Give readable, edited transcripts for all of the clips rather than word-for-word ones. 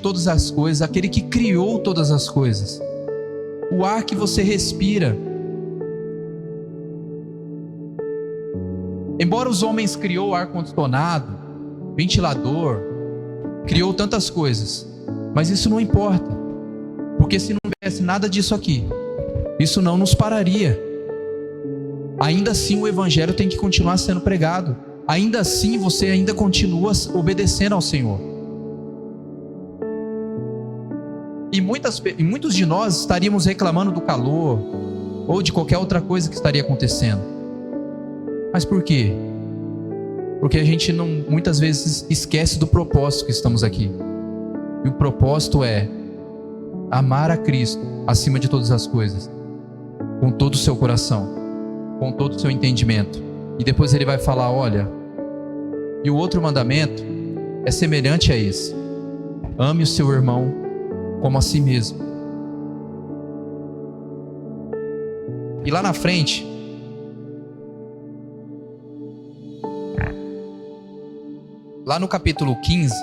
todas as coisas, aquele que criou todas as coisas, o ar que você respira. Embora os homens criou ar-condicionado, ventilador, criou tantas coisas, mas isso não importa, porque se não tivesse nada disso aqui, isso não nos pararia. Ainda assim o evangelho tem que continuar sendo pregado, ainda assim você ainda continua obedecendo ao Senhor. E muitos de nós estaríamos reclamando do calor ou de qualquer outra coisa que estaria acontecendo. Mas por quê? Porque a gente muitas vezes esquece do propósito que estamos aqui. E o propósito é amar a Cristo acima de todas as coisas, com todo o seu coração, com todo o seu entendimento. E depois ele vai falar, olha, e o outro mandamento é semelhante a esse: ame o seu irmão como a si mesmo. E lá na frente, lá no capítulo 15,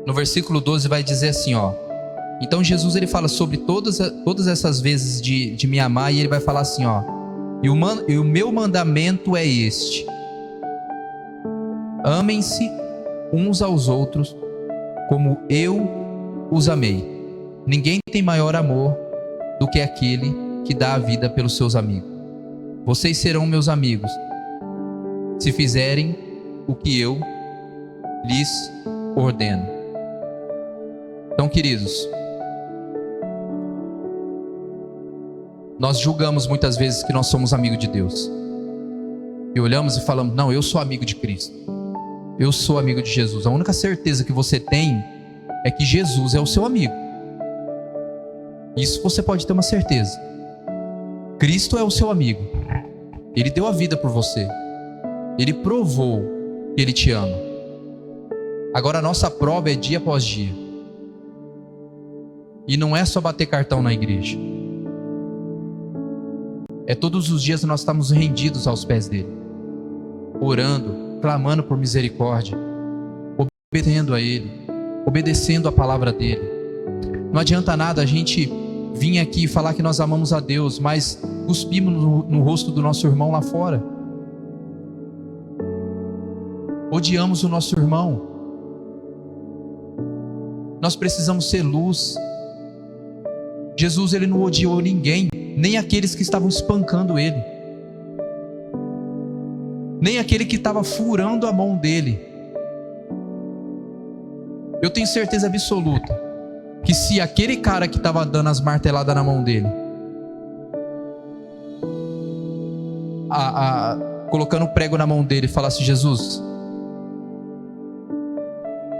no versículo 12 vai dizer assim, ó. Então Jesus ele fala sobre todas essas vezes de me amar, e ele vai falar assim, ó: e o meu mandamento é este: amem-se uns aos outros como eu os amei. Ninguém tem maior amor do que aquele que dá a vida pelos seus amigos. Vocês serão meus amigos se fizerem o que eu lhes ordeno. Então, queridos, nós julgamos muitas vezes que nós somos amigos de Deus. E olhamos e falamos, não, eu sou amigo de Cristo, eu sou amigo de Jesus. A única certeza que você tem é que Jesus é o seu amigo. Isso você pode ter uma certeza. Cristo é o seu amigo. Ele deu a vida por você. Ele provou que Ele te ama. Agora a nossa prova é dia após dia. E não é só bater cartão na igreja. É todos os dias nós estamos rendidos aos pés dele, orando, clamando por misericórdia, obedecendo a ele, obedecendo a palavra dele. Não adianta nada a gente vir aqui e falar que nós amamos a Deus, mas cuspimos no rosto do nosso irmão lá fora. Odiamos o nosso irmão. Nós precisamos ser luz. Jesus ele não odiou ninguém, nem aqueles que estavam espancando ele, nem aquele que estava furando a mão dele. Eu tenho certeza absoluta que se aquele cara que estava dando as marteladas na mão dele, colocando o prego na mão dele, falasse, Jesus,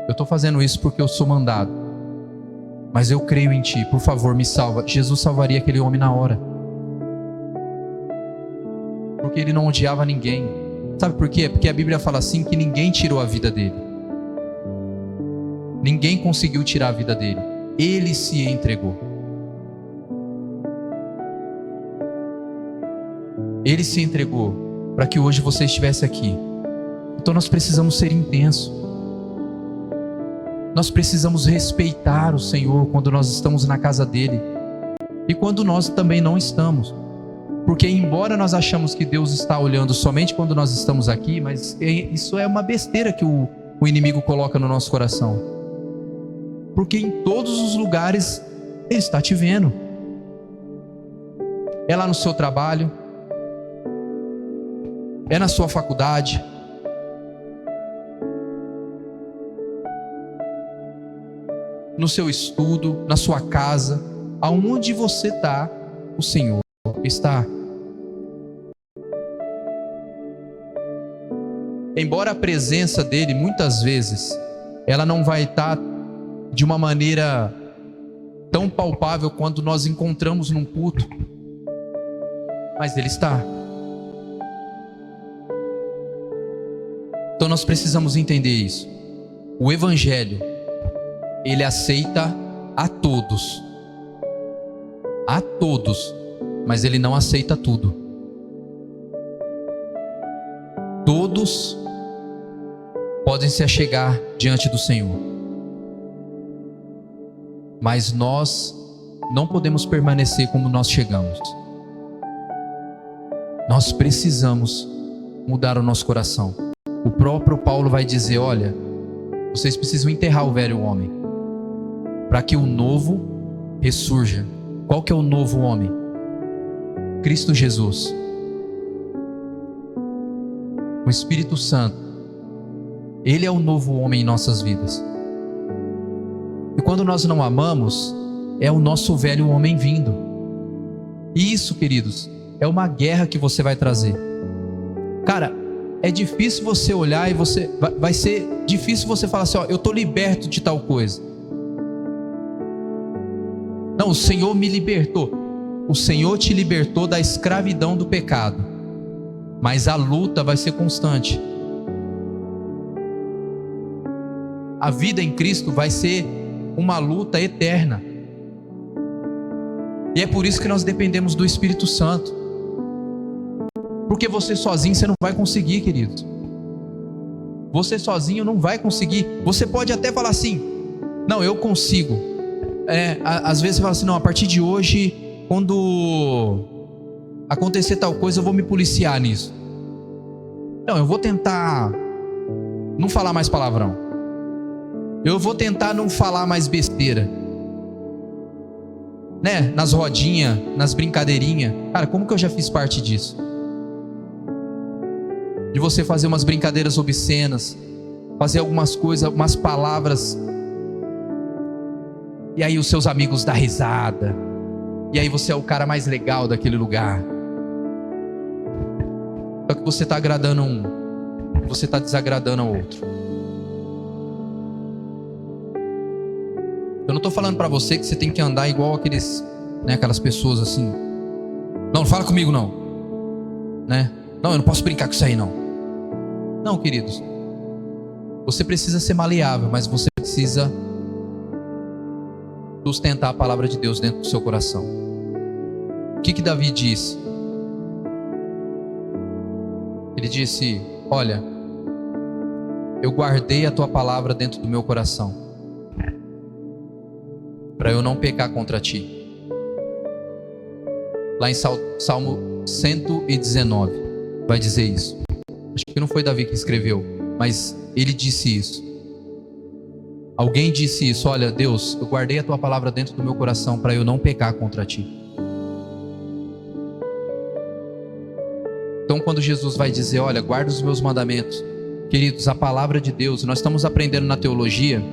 eu estou fazendo isso porque eu sou mandado, mas eu creio em ti, por favor me salva, Jesus salvaria aquele homem na hora, porque ele não odiava ninguém. Sabe por quê? Porque a Bíblia fala assim, que ninguém tirou a vida dele, ninguém conseguiu tirar a vida dele, ele se entregou. Ele se entregou para que hoje você estivesse aqui. Então nós precisamos ser intensos. Nós precisamos respeitar o Senhor quando nós estamos na casa dele e quando nós também não estamos. Porque embora nós achamos que Deus está olhando somente quando nós estamos aqui, mas isso é uma besteira que o inimigo coloca no nosso coração. Porque em todos os lugares Ele está te vendo. É lá no seu trabalho, é na sua faculdade, no seu estudo, na sua casa, aonde você está, o Senhor está. Embora a presença dele muitas vezes ela não vai estar de uma maneira tão palpável quando nós encontramos num culto, mas ele está. Então nós precisamos entender isso. O Evangelho, ele aceita a todos, mas ele não aceita tudo. Todos podem se achegar diante do Senhor, mas nós não podemos permanecer como nós chegamos. Nós precisamos mudar o nosso coração. O próprio Paulo vai dizer: olha, vocês precisam enterrar o velho homem, para que o novo ressurja. Qual que é o novo homem? Cristo Jesus. O Espírito Santo. Ele é o novo homem em nossas vidas. E quando nós não amamos, é o nosso velho homem vindo. E isso, queridos, é uma guerra que você vai trazer. Cara, é difícil você olhar e vai ser difícil você falar assim: ó, eu estou liberto de tal coisa. Não, o Senhor me libertou. O Senhor te libertou da escravidão do pecado, mas a luta vai ser constante. A vida em Cristo vai ser uma luta eterna. E é por isso que nós dependemos do Espírito Santo. Porque você sozinho você não vai conseguir, queridos. Você sozinho não vai conseguir. Você pode até falar assim: não, eu consigo. Às vezes você fala assim: não, a partir de hoje, quando acontecer tal coisa, eu vou me policiar nisso. Não, eu vou tentar não falar mais palavrão. Eu vou tentar não falar mais besteira, né? Nas rodinhas, nas brincadeirinhas. Cara, como que eu já fiz parte disso? De você fazer umas brincadeiras obscenas, fazer algumas coisas, umas palavras, e aí os seus amigos dão risada, e aí você é o cara mais legal daquele lugar. Só que você está agradando um, você está desagradando ao outro. Eu não estou falando para você que você tem que andar igual aqueles, né, aquelas pessoas assim. Não fala comigo não, né? Não, eu não posso brincar com isso aí não. Não, queridos. Você precisa ser maleável, mas você precisa sustentar a palavra de Deus dentro do seu coração. O que Davi disse? Ele disse: olha, eu guardei a tua palavra dentro do meu coração, para eu não pecar contra ti. Lá em Salmo 119 vai dizer isso. Acho que não foi Davi que escreveu, mas ele disse isso. Alguém disse isso: olha, Deus, eu guardei a tua palavra dentro do meu coração para eu não pecar contra ti. Então quando Jesus vai dizer: olha, guarda os meus mandamentos, queridos, a palavra de Deus, nós estamos aprendendo na teologia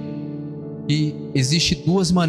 que existe duas maneiras